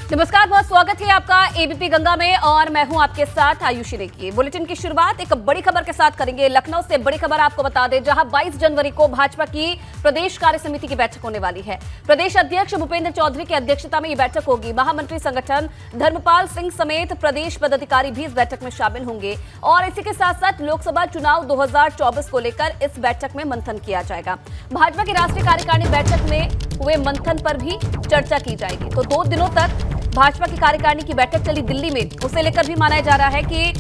नमस्कार, बहुत स्वागत है आपका एबीपी गंगा में और मैं हूं आपके साथ आयुषी रेखी। बुलेटिन की शुरुआत एक बड़ी खबर के साथ करेंगे। लखनऊ से बड़ी खबर आपको बता दें, जहां 22 जनवरी को भाजपा की प्रदेश कार्य समिति की बैठक होने वाली है। प्रदेश अध्यक्ष भूपेंद्र चौधरी की अध्यक्षता में ये बैठक होगी। महामंत्री संगठन धर्मपाल सिंह समेत प्रदेश पदाधिकारी भी इस बैठक में शामिल होंगे और इसी के साथ साथ लोकसभा चुनाव 2024 को लेकर इस बैठक में मंथन किया जाएगा। भाजपा की राष्ट्रीय कार्यकारिणी बैठक में हुए मंथन पर भी चर्चा की जाएगी। तो 2 दिनों तक भाजपा की कार्यकारिणी की बैठक चली दिल्ली में, उसे लेकर भी माना जा रहा है कि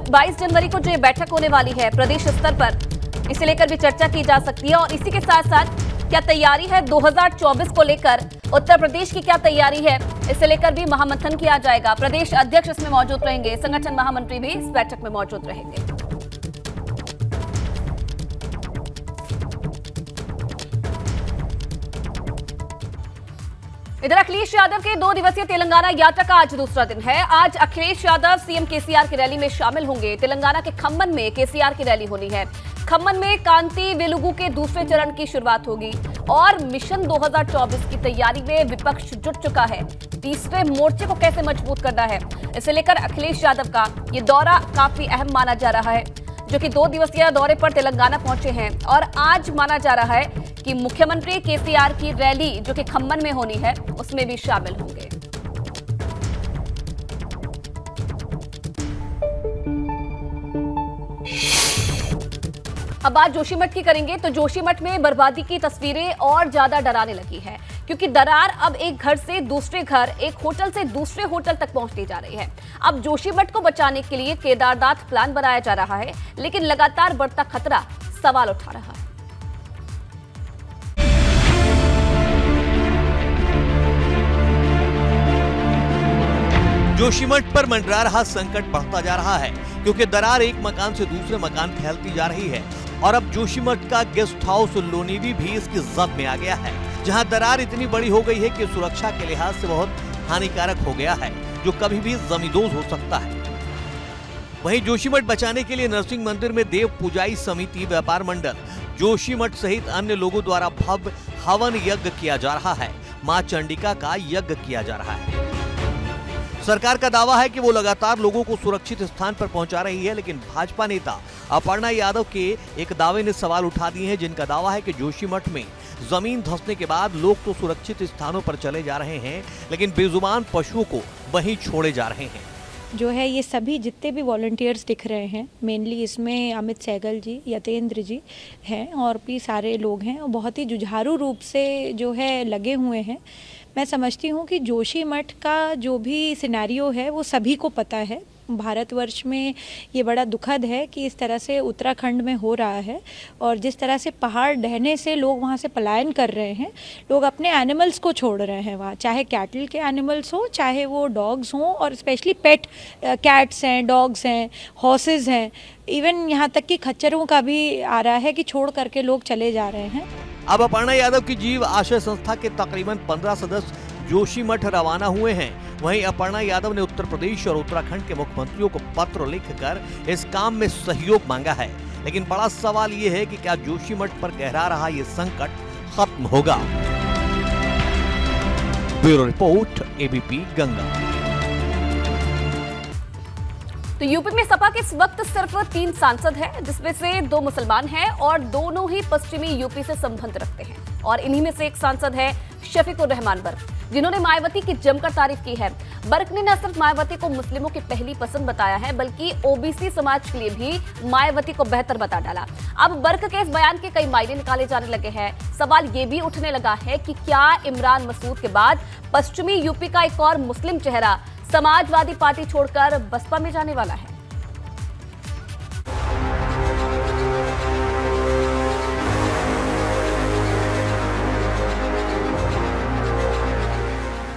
22 जनवरी को जो ये बैठक होने वाली है प्रदेश स्तर पर, इसे लेकर भी चर्चा की जा सकती है। और इसी के साथ साथ क्या तैयारी है 2024 को लेकर, उत्तर प्रदेश की क्या तैयारी है, इसे लेकर भी महामंथन किया जाएगा। प्रदेश अध्यक्ष इसमें मौजूद रहेंगे, संगठन महामंत्री भी इस बैठक में मौजूद रहेंगे। इधर अखिलेश यादव के 2 दिवसीय तेलंगाना यात्रा का आज दूसरा दिन है। आज अखिलेश यादव सीएम केसीआर की रैली में शामिल होंगे। तेलंगाना के खम्मन में केसीआर की रैली होनी है। खम्मन में कांति वेलुगु के दूसरे चरण की शुरुआत होगी और मिशन 2024 की तैयारी में विपक्ष जुट चुका है। तीसरे मोर्चे को कैसे मजबूत करना है, इसे लेकर अखिलेश यादव का ये दौरा काफी अहम माना जा रहा है, जो कि 2 दिवसीय दौरे पर तेलंगाना पहुंचे हैं। और आज माना जा रहा है कि मुख्यमंत्री केसीआर की रैली जो कि खम्मन में होनी है, उसमें भी शामिल होंगे। अब बात जोशीमठ की करेंगे तो जोशीमठ में बर्बादी की तस्वीरें और ज्यादा डराने लगी है, क्योंकि दरार अब एक घर से दूसरे घर, एक होटल से दूसरे होटल तक पहुंचती जा रही है। अब जोशीमठ को बचाने के लिए केदारनाथ प्लान बनाया जा रहा है, लेकिन लगातार बढ़ता खतरा सवाल उठा रहा है। जोशीमठ पर मंडरा रहा संकट बढ़ता जा रहा है, क्योंकि दरार एक मकान से दूसरे मकान फैलती जा रही है और अब जोशीमठ का गेस्ट हाउस लोनीवी भी इसकी जद में आ गया है, जहां दरार इतनी बड़ी हो गई है कि सुरक्षा के लिहाज से बहुत हानिकारक हो गया है, जो कभी भी जमींदोज हो सकता है। वहीं जोशीमठ बचाने के लिए नरसिंह मंदिर में देव पूजाई समिति, व्यापार मंडल, जोशीमठ सहित अन्य लोगों द्वारा भव्य हवन यज्ञ किया जा रहा है। मां चंडिका का यज्ञ किया जा रहा है। सरकार का दावा है कि वो लगातार लोगों को सुरक्षित स्थान पर पहुंचा रही है, लेकिन भाजपा नेता अपर्णा यादव के एक दावे ने सवाल उठा दिए हैं, जिनका दावा है कि जोशीमठ में जमीन धंसने के बाद लोग तो सुरक्षित स्थानों पर चले जा रहे हैं, लेकिन बेजुबान पशुओं को वहीं छोड़े जा रहे हैं। जो है ये सभी जितने भी वॉलंटियर्स दिख रहे हैं, मेनली इसमें अमित सहगल जी, यतेंद्र जी हैं और भी सारे लोग हैं और बहुत ही जुझारू रूप से जो है लगे हुए हैं। मैं समझती हूँ कि जोशीमठ का जो भी सिनेरियो है वो सभी को पता है। भारतवर्ष में ये बड़ा दुखद है कि इस तरह से उत्तराखंड में हो रहा है और जिस तरह से पहाड़ ढहने से लोग वहाँ से पलायन कर रहे हैं, लोग अपने एनिमल्स को छोड़ रहे हैं वहाँ, चाहे कैटल के एनिमल्स हो, चाहे वो डॉग्स हों, और स्पेशली पेट कैट्स हैं, डॉग्स हैं, हॉर्सेस हैं, इवन यहाँ तक कि खच्चरों का भी आ रहा है कि छोड़ करके लोग चले जा रहे हैं। अब अपर्णा यादव की जीव आश्रय संस्था के तकरीबन 15 सदस्य जोशीमठ रवाना हुए हैं। वहीं अपर्णा यादव ने उत्तर प्रदेश और उत्तराखंड के मुख्यमंत्रियों को पत्र लिखकर इस काम में सहयोग मांगा है, लेकिन बड़ा सवाल ये है कि क्या जोशीमठ पर गहरा रहा ये संकट खत्म होगा। Bureau report, ABP Ganga. तो यूपी में सपा के इस वक्त सिर्फ 3 सांसद हैं, जिसमें से 2 मुसलमान हैं और दोनों ही पश्चिमी यूपी से संबंध रखते हैं। और इन्हीं में से एक सांसद है शफीकुर रहमान बर्क, जिन्होंने मायावती की जमकर तारीफ की है। बर्क ने न सिर्फ मायावती को मुस्लिमों की पहली पसंद बताया है, बल्कि ओबीसी समाज के लिए भी मायावती को बेहतर बता डाला। अब बर्क के इस बयान के कई मायने निकाले जाने लगे हैं। सवाल ये भी उठने लगा है कि क्या इमरान मसूद के बाद पश्चिमी यूपी का एक और मुस्लिम चेहरा समाजवादी पार्टी छोड़कर बसपा में जाने वाला है।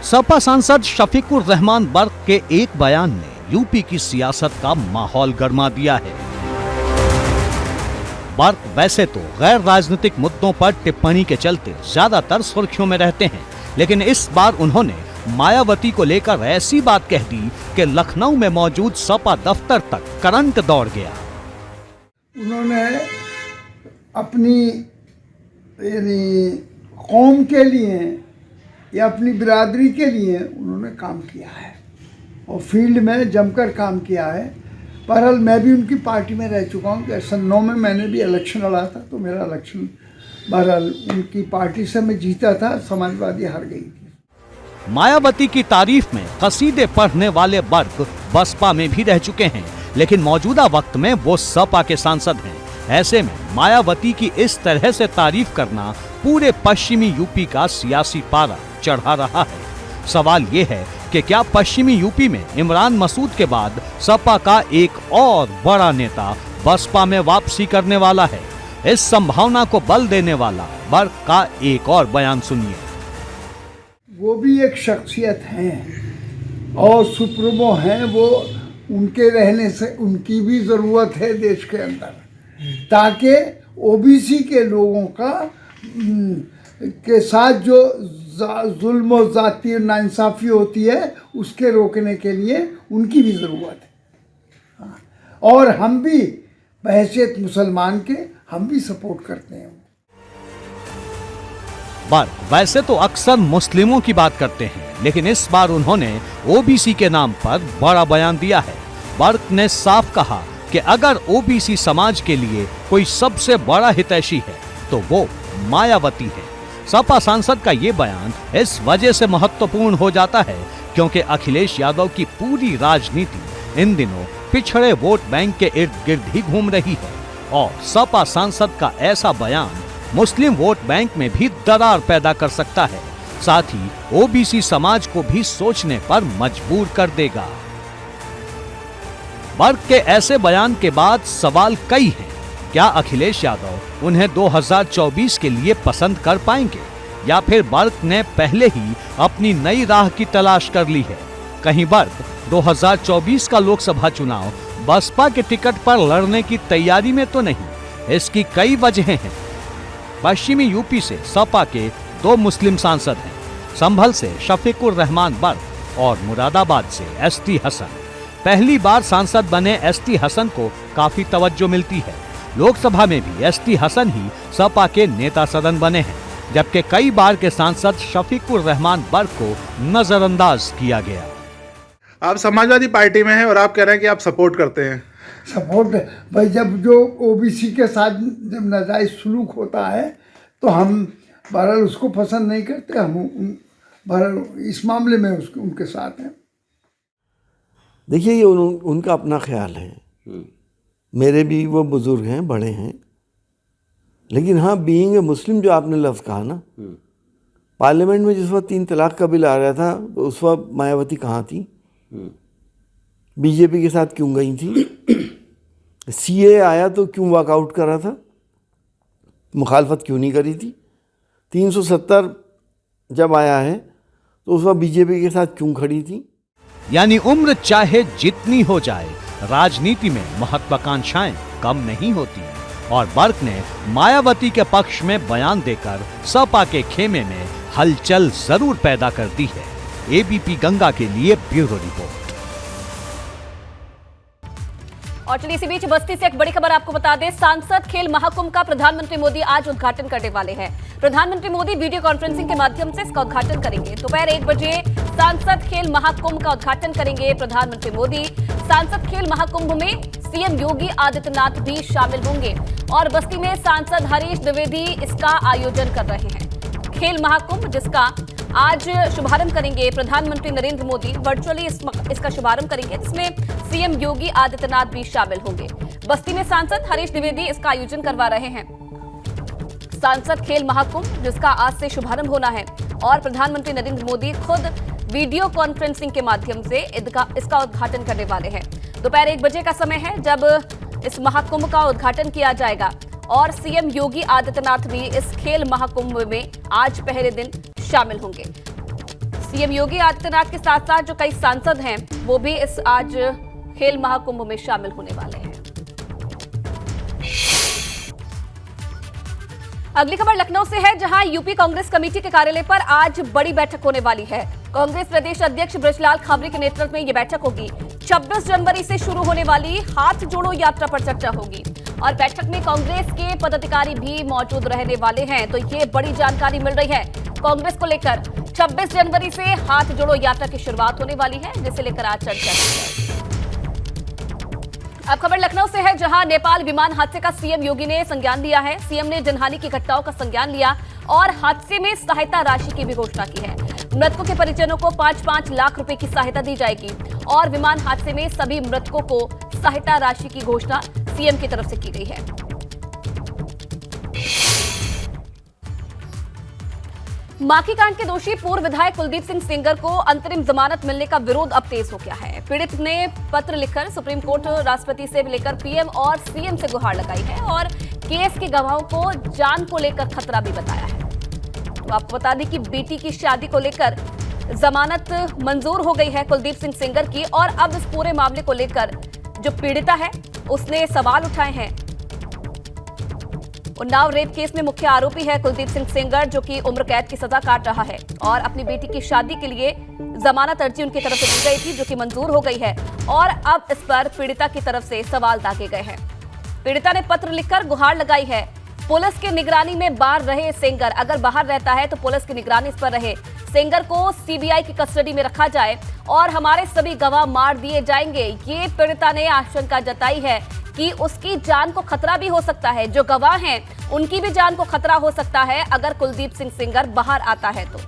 सपा सांसद शफीकुर रहमान बर्क के एक बयान ने यूपी की सियासत का माहौल गरमा दिया है। बर्क वैसे तो गैर राजनीतिक मुद्दों पर टिप्पणी के चलते ज्यादातर सुर्खियों में रहते हैं, लेकिन इस बार उन्होंने मायावती को लेकर ऐसी बात कह दी कि लखनऊ में मौजूद सपा दफ्तर तक करंट दौड़ गया। उन्होंने अपनी कौम के लिए ये अपनी बिरादरी के लिए उन्होंने काम किया है और फील्ड में जमकर काम किया है। बहरहाल मैं भी उनकी पार्टी में रह चुका हूँ। 2009 में मैंने भी इलेक्शन लड़ा था, तो मेरा इलेक्शन बहरहाल उनकी पार्टी से मैं जीता था, समाजवादी हार गई थी। मायावती की तारीफ में कसीदे पढ़ने वाले वर्ग बसपा में भी रह चुके हैं, लेकिन मौजूदा वक्त में वो सपा के सांसद हैं। ऐसे में मायावती की इस तरह से तारीफ करना पूरे पश्चिमी यूपी का सियासी पारा चढ़ा रहा है। सवाल ये है कि क्या पश्चिमी यूपी में इमरान मसूद के बाद सपा का एक और बड़ा नेता बसपा में वापसी करने वाला है? इस संभावना को बल देने वाला वर्ग का एक और बयान सुनिए। वो भी एक शख्सियत हैं और सुप्रीमो हैं। वो उनके रहने से उनकी भी ज़रूरत है देश के अंदर, ताकि ओबीसी के लोगों का के साथ जो जुल्म और जाती नाइंसाफ़ी होती है उसके रोकने के लिए उनकी भी ज़रूरत है। और हम भी बहैसियत मुसलमान के हम भी सपोर्ट करते हैं। वैसे तो अक्सर मुस्लिमों की बात करते हैं, लेकिन इस बार उन्होंने ओबीसी के नाम पर बड़ा बयान दिया है। वर्क ने साफ कहा कि अगर ओबीसी समाज के लिए कोई सबसे बड़ा हितैषी है तो वो मायावती है। सपा सांसद का ये बयान इस वजह से महत्वपूर्ण हो जाता है क्योंकि अखिलेश यादव की पूरी राजनीति इन दिनों पिछड़े वोट बैंक के इर्द गिर्द ही घूम रही है और सपा सांसद का ऐसा बयान मुस्लिम वोट बैंक में भी दरार पैदा कर सकता है, साथ ही ओबीसी समाज को भी सोचने पर मजबूर कर देगा। वर्ग के ऐसे बयान के बाद सवाल कई हैं। क्या अखिलेश यादव उन्हें 2024 के लिए पसंद कर पाएंगे या फिर वर्ग ने पहले ही अपनी नई राह की तलाश कर ली है? कहीं वर्ग 2024 का लोकसभा चुनाव बसपा के टिकट पर लड़ने की तैयारी में तो नहीं? इसकी कई वजहें हैं। पश्चिमी यूपी से सपा के 2 मुस्लिम सांसद हैं। संभल से शफीकुर रहमान बर्क और मुरादाबाद से एसटी हसन। पहली बार सांसद बने एसटी हसन को काफी तवज्जो मिलती है। लोकसभा में भी एसटी हसन ही सपा के नेता सदन बने हैं, जबकि कई बार के सांसद शफीकुर रहमान बर्क को नजरअंदाज किया गया। आप समाजवादी पार्टी में हैं और आप कह रहे हैं कि आप सपोर्ट करते हैं। सपोर्ट भाई, जब जो ओबीसी के साथ जब नाजायज सलूक होता है तो हम बहरहाल उसको पसंद नहीं करते। हम बहरहाल इस मामले में उनके साथ हैं। देखिए, ये उनका अपना ख्याल है। मेरे भी वो बुज़ुर्ग हैं, बड़े हैं, लेकिन हाँ, बीइंग ए मुस्लिम जो आपने लफ्ज़ कहा ना, पार्लियामेंट में जिस वक्त 3 तलाक का बिल आ रहा था तो उस वक्त मायावती कहाँ थी? बीजेपी के साथ क्यों गई थी? सीए आया तो क्यों वॉकआउट करा था? मुखालफत क्यों नहीं करी थी? 370 जब आया है तो उस वक्त बीजेपी के साथ क्यों खड़ी थी? यानी उम्र चाहे जितनी हो जाए, राजनीति में महत्वाकांक्षाएं कम नहीं होती और वर्क ने मायावती के पक्ष में बयान देकर सपा के खेमे में हलचल जरूर पैदा कर दी है। एबीपी गंगा के लिए ब्यूरो रिपोर्ट। और चलिए इसी बीच बस्ती से एक बड़ी खबर आपको बता दें। सांसद खेल महाकुंभ का प्रधानमंत्री मोदी आज उद्घाटन करने वाले हैं। प्रधानमंत्री मोदी वीडियो कॉन्फ्रेंसिंग के माध्यम से इसका उद्घाटन करेंगे। दोपहर 1 बजे सांसद खेल महाकुंभ का उद्घाटन करेंगे प्रधानमंत्री मोदी। सांसद खेल महाकुंभ में सीएम योगी आदित्यनाथ भी शामिल होंगे और बस्ती में सांसद हरीश द्विवेदी इसका आयोजन कर रहे हैं। खेल महाकुंभ जिसका आज शुभारंभ करेंगे प्रधानमंत्री नरेंद्र मोदी, वर्चुअली इसका शुभारंभ करेंगे, जिसमें सीएम योगी आदित्यनाथ भी शामिल होंगे। बस्ती में सांसद हरीश द्विवेदी इसका आयोजन करवा रहे हैं। सांसद खेल महाकुंभ जिसका आज से शुभारंभ होना है और प्रधानमंत्री नरेंद्र मोदी खुद वीडियो कॉन्फ्रेंसिंग के माध्यम से इसका उद्घाटन करने वाले हैं। दोपहर 1 बजे का समय है जब इस महाकुंभ का उद्घाटन किया जाएगा और सीएम योगी आदित्यनाथ भी इस खेल महाकुंभ में आज पहले दिन शामिल होंगे। सीएम योगी आदित्यनाथ के साथ साथ जो कई सांसद हैं वो भी इस आज खेल महाकुंभ में शामिल होने वाले हैं। अगली खबर लखनऊ से है, जहां यूपी कांग्रेस कमेटी के कार्यालय पर आज बड़ी बैठक होने वाली है। कांग्रेस प्रदेश अध्यक्ष ब्रजलाल खाबरी के नेतृत्व में यह बैठक होगी। 26 जनवरी से शुरू होने वाली हाथ जोड़ो यात्रा पर चर्चा होगी और बैठक में कांग्रेस के पदाधिकारी भी मौजूद रहने वाले हैं। तो ये बड़ी जानकारी मिल रही है कांग्रेस को लेकर 26 जनवरी से हाथ जोड़ो यात्रा की शुरुआत होने वाली है, जिसे लेकर आज चर्चा की जाएगी। अब खबर लखनऊ से है, जहां नेपाल विमान हादसे का सीएम योगी ने संज्ञान लिया है। सीएम ने जनहानि की घटनाओं का संज्ञान लिया और हादसे में सहायता राशि की भी घोषणा की है। मृतकों के परिजनों को 5-5 लाख रुपए की सहायता दी जाएगी और विमान हादसे में सभी मृतकों को सहायता राशि की घोषणा सीएम की तरफ से की गई है। माखी कांड के दोषी पूर्व विधायक कुलदीप सिंह सेंगर को अंतरिम जमानत मिलने का विरोध अब तेज हो गया है। पीड़ित ने पत्र लिखकर सुप्रीम कोर्ट, राष्ट्रपति से लेकर पीएम और सीएम से गुहार लगाई है और केस के गवाहों को जान को लेकर खतरा भी बताया है। तो आपको बता दें कि बेटी की शादी को लेकर जमानत मंजूर हो गई है कुलदीप सिंह सेंगर की, और अब इस पूरे मामले को लेकर जो पीड़िता है उसने सवाल उठाए हैं। उन्नाव रेप केस में मुख्य आरोपी है कुलदीप सिंह सेंगर, जो कि उम्र कैद की सजा काट रहा है और अपनी बेटी की शादी के लिए जमानत अर्जी उनकी तरफ से दी गई थी, जो कि मंजूर हो गई है और अब इस पर पीड़िता की तरफ से सवाल दागे गए हैं। पीड़िता ने पत्र लिखकर गुहार लगाई है, पुलिस की निगरानी में बाहर रहे सेंगर, अगर बाहर रहता है तो पुलिस की निगरानी इस पर रहे, सेंगर को सीबीआई की कस्टडी में रखा जाए और हमारे सभी गवाह मार दिए जाएंगे। ये पीड़िता ने आशंका जताई है कि उसकी जान को खतरा भी हो सकता है, जो गवाह हैं उनकी भी जान को खतरा हो सकता है अगर कुलदीप सिंह सेंगर बाहर आता है तो।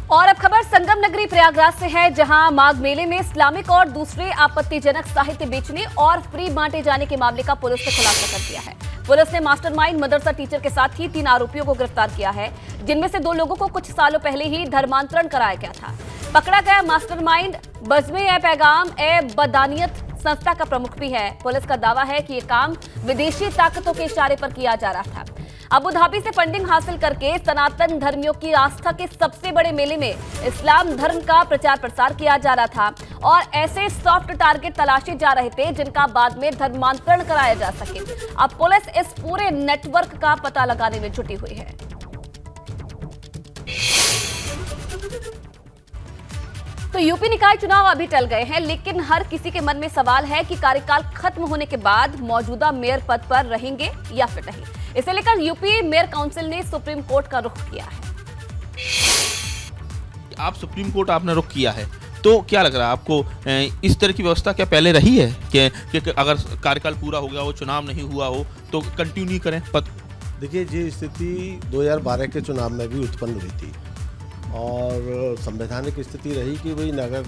और अब खबर संगम नगरी प्रयागराज से है, जहां माघ मेले में इस्लामिक और दूसरे आपत्तिजनक साहित्य बेचने और फ्री बांटे जाने के मामले का पुलिस ने खुलासा कर दिया है। पुलिस ने मास्टरमाइंड मदरसा टीचर के साथ ही 3 आरोपियों को गिरफ्तार किया है, जिनमें से 2 लोगों को कुछ सालों पहले ही धर्मांतरण कराया गया था। पकड़ा गया मास्टरमाइंड बज़्म-ए-पैगाम-ए-बदानियत संस्था का प्रमुख भी है। पुलिस का दावा है कि यह काम विदेशी ताकतों के इशारे पर किया जा रहा था। अबू धाबी से फंडिंग हासिल करके सनातन धर्मियों की आस्था के सबसे बड़े मेले में इस्लाम धर्म का प्रचार प्रसार किया जा रहा था और ऐसे सॉफ्ट टारगेट तलाशे जा रहे थे जिनका बाद में धर्मांतरण कराया जा सके। अब पुलिस इस पूरे नेटवर्क का पता लगाने में जुटी हुई है। तो यूपी निकाय चुनाव अभी टल गए हैं, लेकिन हर किसी के मन में सवाल है कि कार्यकाल खत्म होने के बाद मौजूदा मेयर पद पर रहेंगे या फिर नहीं। इसे लेकर यूपी मेयर काउंसिल ने सुप्रीम कोर्ट का रुख किया है। आप सुप्रीम कोर्ट आपने रुख किया है, तो क्या लग रहा है आपको, इस तरह की व्यवस्था क्या पहले रही है कि अगर कार्यकाल पूरा हो गया हो, चुनाव नहीं हुआ हो तो कंटिन्यू करें पद? देखिए, ये स्थिति 2012 के चुनाव में भी उत्पन्न हुई थी और संवैधानिक स्थिति रही कि भाई नगर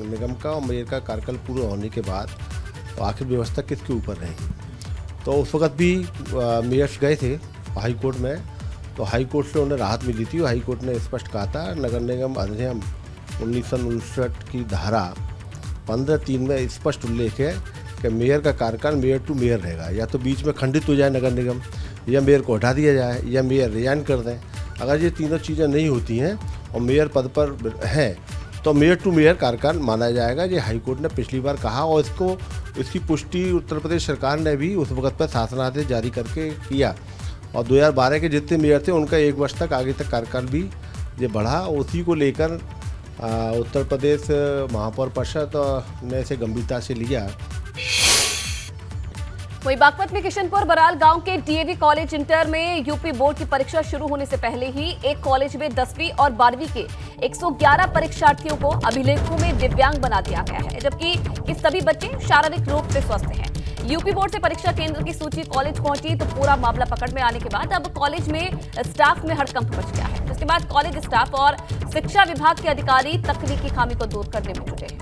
निगम का और मेयर का कार्यकाल पूरा होने के बाद तो आखिर व्यवस्था किसके ऊपर रहेगी। तो उस वक्त भी मेयर्स गए थे हाई कोर्ट में, तो हाई कोर्ट से उन्हें राहत मिली थी। हाई कोर्ट ने स्पष्ट कहा था नगर निगम अधिनियम 1959 की धारा 15(3) में स्पष्ट उल्लेख है कि मेयर का कार्यकाल मेयर टू मेयर रहेगा, या तो बीच में खंडित हो जाए नगर निगम, या मेयर को हटा दिया जाए, या मेयर रिजाइन कर दें। अगर ये तीनों चीज़ें नहीं होती हैं और मेयर पद पर हैं तो मेयर टू मेयर कार्यकाल माना जाएगा। ये हाई कोर्ट ने पिछली बार कहा और इसकी पुष्टि उत्तर प्रदेश सरकार ने भी उस वक्त पर शासनादेश जारी करके किया और 2012 के जितने मेयर थे उनका 1 वर्ष तक आगे तक कार्यकाल भी ये बढ़ा। उसी को लेकर उत्तर प्रदेश महापौर परिषद ने इसे गंभीरता से लिया। वहीं बागपत में किशनपुर बराल गांव के डीएवी कॉलेज इंटर में यूपी बोर्ड की परीक्षा शुरू होने से पहले ही एक कॉलेज में 10वीं और 12वीं के 111 परीक्षार्थियों को अभिलेखों में दिव्यांग बना दिया गया है, जबकि सभी बच्चे शारीरिक रूप से स्वस्थ हैं। यूपी बोर्ड से परीक्षा केंद्र की सूची कॉलेज पहुंची तो पूरा मामला पकड़ में आने के बाद अब कॉलेज में स्टाफ में हड़कंप मच गया है, जिसके बाद कॉलेज स्टाफ और शिक्षा विभाग के अधिकारी तकनीकी खामी को दूर करने में जुटे हैं।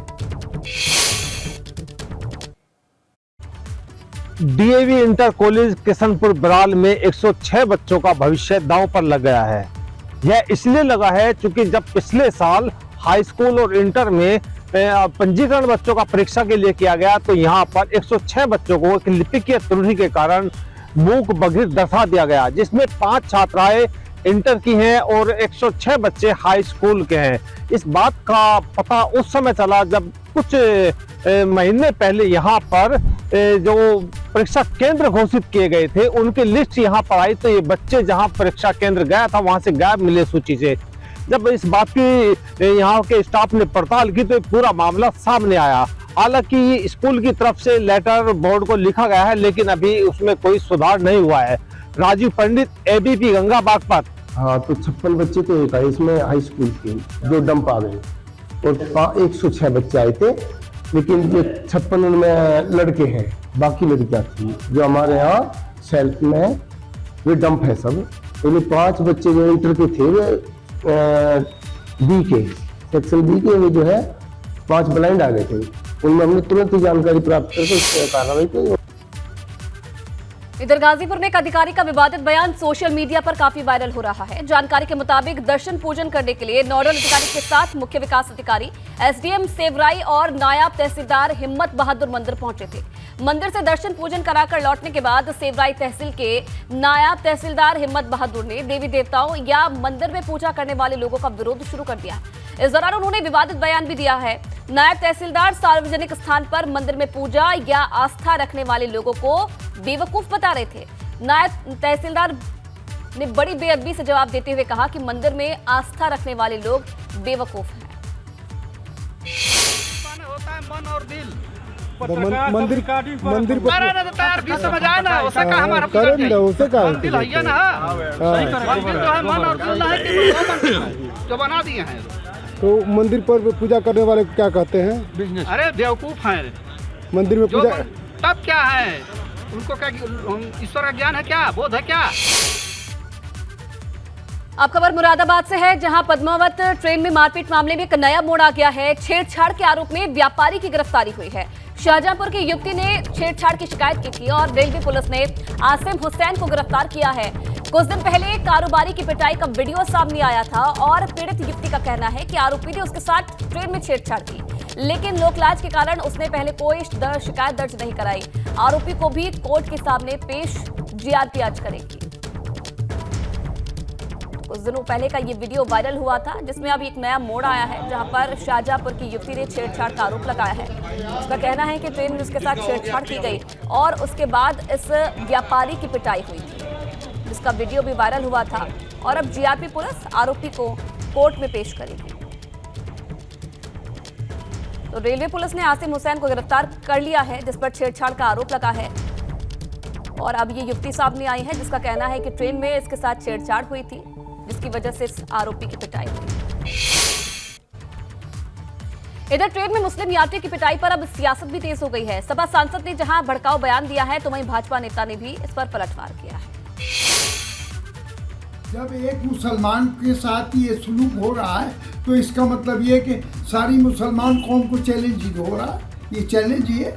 DAV inter college Kishanpur Baral में 106 बच्चों का भविष्य दांव पर लग गया है। यह इसलिए लगा है क्योंकि जब पिछले साल हाई स्कूल और इंटर में पंजीकरण बच्चों का परीक्षा के लिए किया गया तो यहां पर 106 बच्चों को एक लिपिकीय त्रुटि के कारण मूक बधिर दर्शा दिया गया, जिसमें 5 छात्राएं इंटर की हैं और 106 बच्चे हाई स्कूल के हैं। इस बात का पता उस समय चला जब कुछ महीने पहले यहाँ पर जो परीक्षा केंद्र घोषित किए गए थे उनकी लिस्ट यहाँ पर आई तो ये बच्चे जहाँ परीक्षा केंद्र गया था वहाँ से गायब मिले सूची से। जब इस बात की यहाँ के स्टाफ ने पड़ताल की तो पूरा मामला सामने आया। हालांकि स्कूल की तरफ से लेटर बोर्ड को लिखा गया है लेकिन अभी उसमें कोई सुधार नहीं हुआ है। राजीव पंडित, एबीपी गंगा बागपत। हाँ, तो 56 बच्चे तो एक है इसमें हाई स्कूल के जो डंप आ गए, और 106 बच्चे आए थे, लेकिन ये 56 में लड़के हैं, बाकी लड़कियां थी जो हमारे यहाँ सेल्फ में वे डंप है सब। तो 5 बच्चे जो इंटर के थे वे बी के सेक्शन बी के वो जो है 5 ब्लाइंड आ गए थे, उनमें हमने तुरंत जानकारी प्राप्त करके कार्रवाई की। इधर गाजीपुर में एक अधिकारी का विवादित बयान सोशल मीडिया पर काफी वायरल हो रहा है। जानकारी के मुताबिक दर्शन पूजन करने के लिए नोडल अधिकारी के साथ मुख्य विकास अधिकारी, एसडीएम सेवराई और नायब तहसीलदार हिम्मत बहादुर मंदिर पहुंचे थे। मंदिर से दर्शन पूजन कराकर लौटने के बाद सेवराई तहसील के नायब तहसीलदार हिम्मत बहादुर ने देवी देवताओं या मंदिर में पूजा करने वाले लोगों का विरोध शुरू कर दिया। इस दौरान उन्होंने विवादित बयान भी दिया है। नायब तहसीलदार सार्वजनिक स्थान पर मंदिर में पूजा या आस्था रखने वाले लोगों को बेवकूफ बता रहे थे। नायब तहसीलदार ने बड़ी बेअदबी से जवाब देते हुए कहा कि मंदिर में आस्था रखने वाले लोग बेवकूफ हैं। होता है मन और दिल, मंदिर तैयार भी समझ आए ना, उसे का हमारा करें ना, उसे का दिल है ना, मंदिर जो है मन और दिल है कि जो बना दिए हैं। तो मंदिर पर पूजा करने वाले को क्या कहते हैं? अरे बेवकूफ हैं। मंदिर में पूजा तब क्या है, उनको क्या ईश्वर का ज्ञान है क्या, बोध है क्या? अब खबर मुरादाबाद से है, जहां पद्मावत ट्रेन में मारपीट मामले में एक नया मोड़ आ गया है। छेड़छाड़ के आरोप में व्यापारी की गिरफ्तारी हुई है। शाहजहांपुर की युवती ने छेड़छाड़ की शिकायत की थी और रेलवे पुलिस ने आसिम हुसैन को गिरफ्तार किया है। कुछ दिन पहले कारोबारी की पिटाई का वीडियो सामने आया था और पीड़ित युवती का कहना है कि आरोपी ने उसके साथ ट्रेन में छेड़छाड़ की, लेकिन लोकलाज के कारण उसने पहले कोई शिकायत दर्ज नहीं कराई। आरोपी को भी कोर्ट के सामने पेश जीआरपी आज करेगी। कुछ दिनों पहले का ये वीडियो वायरल हुआ था, जिसमें अब एक नया मोड़ आया है, जहां पर शाहजहांपुर की युवती ने छेड़छाड़ का आरोप लगाया है। उसका कहना है कि ट्रेन में उसके साथ छेड़छाड़ की गई और उसके बाद इस व्यापारी की पिटाई हुई थी, जिसका वीडियो भी वायरल हुआ था। और अब जीआरपी पुलिस आरोपी को कोर्ट में पेश करेगी। तो रेलवे पुलिस ने आसिम हुसैन को गिरफ्तार कर लिया है, जिस पर छेड़छाड़ का आरोप लगा है। और अब ये युवती सामने आई है, जिसका कहना है कि ट्रेन में इसके साथ छेड़छाड़ हुई थी, जिसकी वजह से इस आरोपी की पिटाई हुई। इधर ट्रेन में मुस्लिम यात्री की पिटाई पर अब सियासत भी तेज हो गई है। सपा सांसद ने जहां भड़काऊ बयान दिया है, तो वहीं भाजपा नेता ने भी इस पर पलटवार किया है। जब एक मुसलमान के साथ ये सलूक हो रहा है, तो इसका मतलब ये कि सारी मुसलमान कौम को चैलेंज हो रहा है। ये चैलेंज ये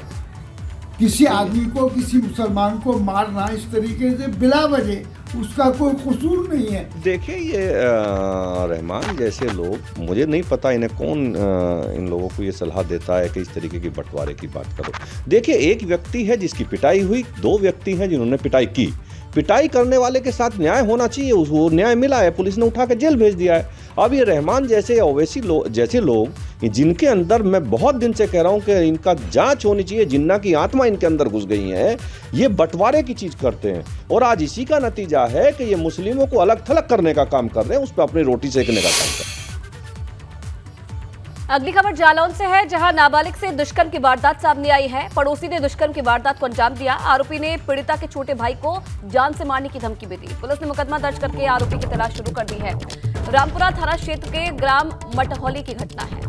किसी आदमी को, किसी मुसलमान को मारना इस तरीके से बिला वजह, उसका कोई कसूर नहीं है। देखिए, ये रहमान जैसे लोग, मुझे नहीं पता इन्हें कौन इन लोगों को ये सलाह देता है कि इस तरीके की बंटवारे की बात करो। देखिए, एक व्यक्ति है जिसकी पिटाई हुई, 2 व्यक्ति हैं जिन्होंने पिटाई की। पिटाई करने वाले के साथ न्याय होना चाहिए, उसको न्याय मिला है, पुलिस ने उठा के जेल भेज दिया है। अब ये रहमान जैसे ओवैसी जैसे लोग, जिनके अंदर मैं बहुत दिन से कह रहा हूं कि इनका जांच होनी चाहिए, जिन्ना की आत्मा इनके अंदर घुस गई है, ये बंटवारे की चीज करते हैं। और आज इसी का नतीजा है कि ये मुस्लिमों को अलग थलग करने का काम कर रहे हैं, उस पर अपनी रोटी सेकने का काम कर रहे हैं। अगली खबर जालौन से है, जहां नाबालिग से दुष्कर्म की वारदात सामने आई है। पड़ोसी ने दुष्कर्म की वारदात को अंजाम दिया। आरोपी ने पीड़िता के छोटे भाई को जान से मारने की धमकी भी दी। पुलिस ने मुकदमा दर्ज करके आरोपी की तलाश शुरू कर दी है। रामपुरा थाना क्षेत्र के ग्राम मटहौली की घटना है।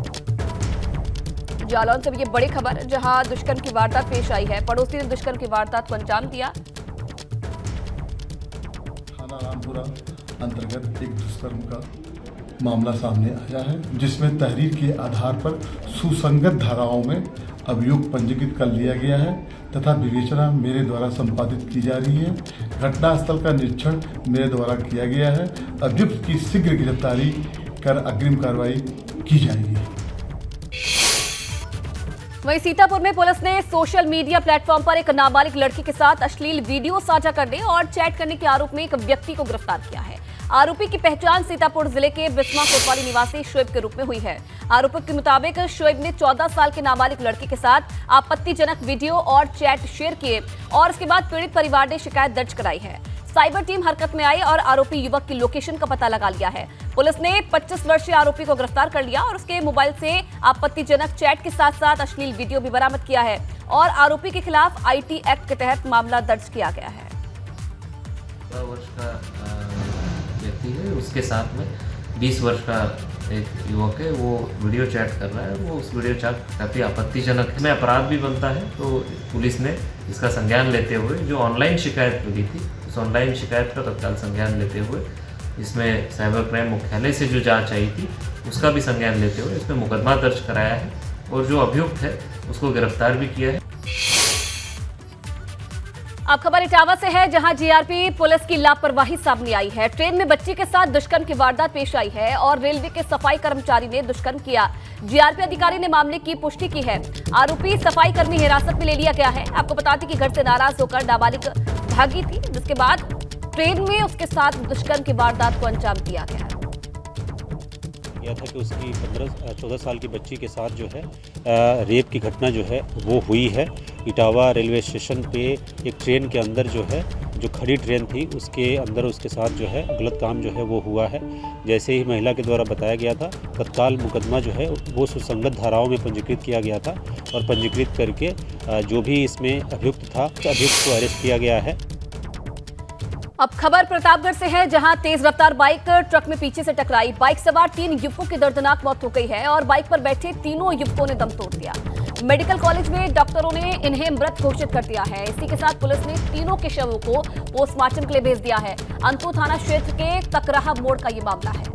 जालौन से ये बड़ी खबर, जहां दुष्कर्म की वारदात पेश आई है। पड़ोसी ने दुष्कर्म की वारदात को अंजाम दिया। थाना रामपुरा अंतर्गत एक दुष्कर्म का मामला सामने आया है, जिसमें तहरीर के आधार पर सुसंगत धाराओं में अभियोग पंजीकृत कर लिया गया है तथा विवेचना मेरे द्वारा संपादित की जा रही है। घटनास्थल का निरीक्षण मेरे द्वारा किया गया है। अभियुक्त की शीघ्र गिरफ्तारी कर अग्रिम कार्रवाई की जाएगी। वहीं सीतापुर में पुलिस ने सोशल मीडिया प्लेटफॉर्म पर एक नाबालिग लड़की के साथ अश्लील वीडियो साझा करने और चैट करने के आरोप में एक व्यक्ति को गिरफ्तार किया है। आरोपी की पहचान सीतापुर जिले के बिस्मा कोतवाली निवासी शोएब के रूप में हुई है। आरोपी के मुताबिक शोएब ने 14 साल के नाबालिग लड़की के साथ आपत्तिजनक वीडियो और चैट शेयर किए और इसके बाद पीड़ित परिवार ने शिकायत दर्ज कराई है। साइबर टीम हरकत में आई और आरोपी युवक की लोकेशन का पता लगा लिया है। पुलिस ने 25 वर्षीय आरोपी को गिरफ्तार कर लिया और उसके मोबाइल से आपत्तिजनक चैट के साथ साथ अश्लील वीडियो भी बरामद किया है और आरोपी के खिलाफ IT एक्ट के तहत मामला दर्ज किया गया है। 14 वर्ष का व्यक्ति है, उसके साथ में 20 वर्ष का एक युवक है, वो वीडियो चैट कर रहा है। वो उस वीडियो चैट काफ़ी आपत्तिजनक है, में अपराध भी बनता है। तो पुलिस ने इसका संज्ञान लेते हुए जो ऑनलाइन शिकायत मिली थी, उस ऑनलाइन शिकायत का तत्काल संज्ञान लेते हुए इसमें साइबर क्राइम मुख्यालय से जो जांच आई थी उसका भी संज्ञान लेते हुए इसमें मुकदमा दर्ज कराया है और जो अभियुक्त है उसको गिरफ्तार भी किया है। अब खबर इटावा से है, जहां जीआरपी पुलिस की लापरवाही सामने आई है। ट्रेन में बच्ची के साथ दुष्कर्म की वारदात पेश आई है और रेलवे के सफाई कर्मचारी ने दुष्कर्म किया। जीआरपी अधिकारी ने मामले की पुष्टि की है। आरोपी सफाई कर्मी हिरासत में ले लिया गया है। आपको बता दें कि घर से नाराज होकर नाबालिग भागी थी, जिसके बाद ट्रेन में उसके साथ दुष्कर्म की वारदात को अंजाम दिया गया। यह था कि उसकी 14 साल की बच्ची के साथ जो है रेप की घटना जो है वो हुई है। इटावा रेलवे स्टेशन पे एक ट्रेन के अंदर जो है, जो खड़ी ट्रेन थी उसके अंदर उसके साथ जो है गलत काम जो है वो हुआ है। जैसे ही महिला के द्वारा बताया गया था, तत्काल मुकदमा जो है वो सुसंगत धाराओं में पंजीकृत किया गया था और पंजीकृत करके जो भी इसमें अभियुक्त था, अभियुक्त को अरेस्ट किया गया है। अब खबर प्रतापगढ़ से है, जहां तेज रफ्तार बाइक ट्रक में पीछे से टकराई। बाइक सवार 3 युवकों की दर्दनाक मौत हो गई है और बाइक पर बैठे तीनों युवकों ने दम तोड़ दिया। मेडिकल कॉलेज में डॉक्टरों ने इन्हें मृत घोषित कर दिया है। इसी के साथ पुलिस ने तीनों के शवों को पोस्टमार्टम के लिए भेज दिया है। अंतु थाना क्षेत्र के ककराहा मोड़ का ये मामला है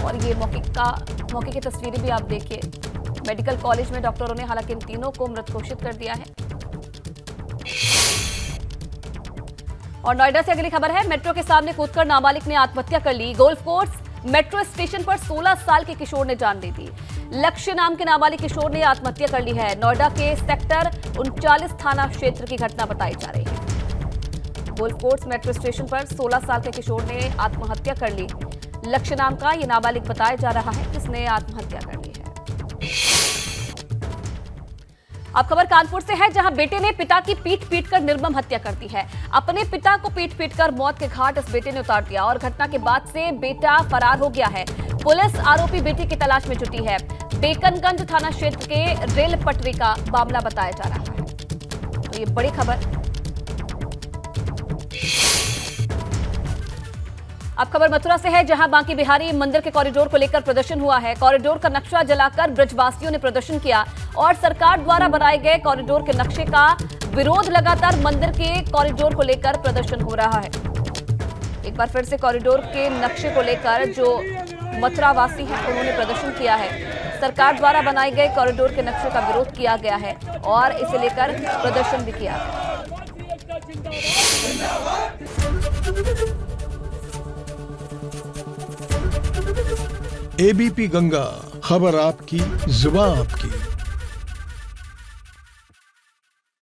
और ये मौके की तस्वीरें भी आप देखिए। मेडिकल कॉलेज में डॉक्टरों ने हालांकि इन तीनों को मृत घोषित कर दिया है। और नोएडा से अगली खबर है, मेट्रो के सामने कूदकर नाबालिग ने आत्महत्या कर ली। गोल्फ कोर्स मेट्रो स्टेशन पर 16 साल के किशोर ने जान दे दी। लक्ष्य नाम के नाबालिग किशोर ने आत्महत्या कर ली है। नोएडा के सेक्टर 39 थाना क्षेत्र की घटना बताई जा रही है। गोल्फ कोर्स मेट्रो स्टेशन पर 16 साल के किशोर ने आत्महत्या कर ली। लक्ष्य नाम का ये नाबालिग बताया जा रहा है जिसने आत्महत्या कर ली है। अब खबर कानपुर से है, जहां बेटे ने पिता की पीट पीटकर निर्मम हत्या कर दी है। अपने पिता को पीट पीटकर मौत के घाट इस बेटे ने उतार दिया और घटना के बाद से बेटा फरार हो गया है। पुलिस आरोपी बेटे की तलाश में जुटी है। बेकनगंज थाना क्षेत्र के रेल पटरी का मामला बताया जा रहा है। तो ये बड़ी खबर। अब खबर मथुरा से है, जहां बांके बिहारी मंदिर के कॉरिडोर को लेकर प्रदर्शन हुआ है। कॉरिडोर का नक्शा जलाकर ब्रजवासियों ने प्रदर्शन किया और सरकार द्वारा बनाए गए कॉरिडोर के नक्शे का विरोध लगातार मंदिर के कॉरिडोर को लेकर प्रदर्शन हो रहा है। एक बार फिर से कॉरिडोर के नक्शे को लेकर जो मथुरा वासी हैं उन्होंने प्रदर्शन किया है। सरकार द्वारा बनाए गए कॉरिडोर के नक्शे का विरोध किया गया है और इसे लेकर प्रदर्शन भी किया गया। एबीपी गंगा, खबर आपकी, जुबान आपकी।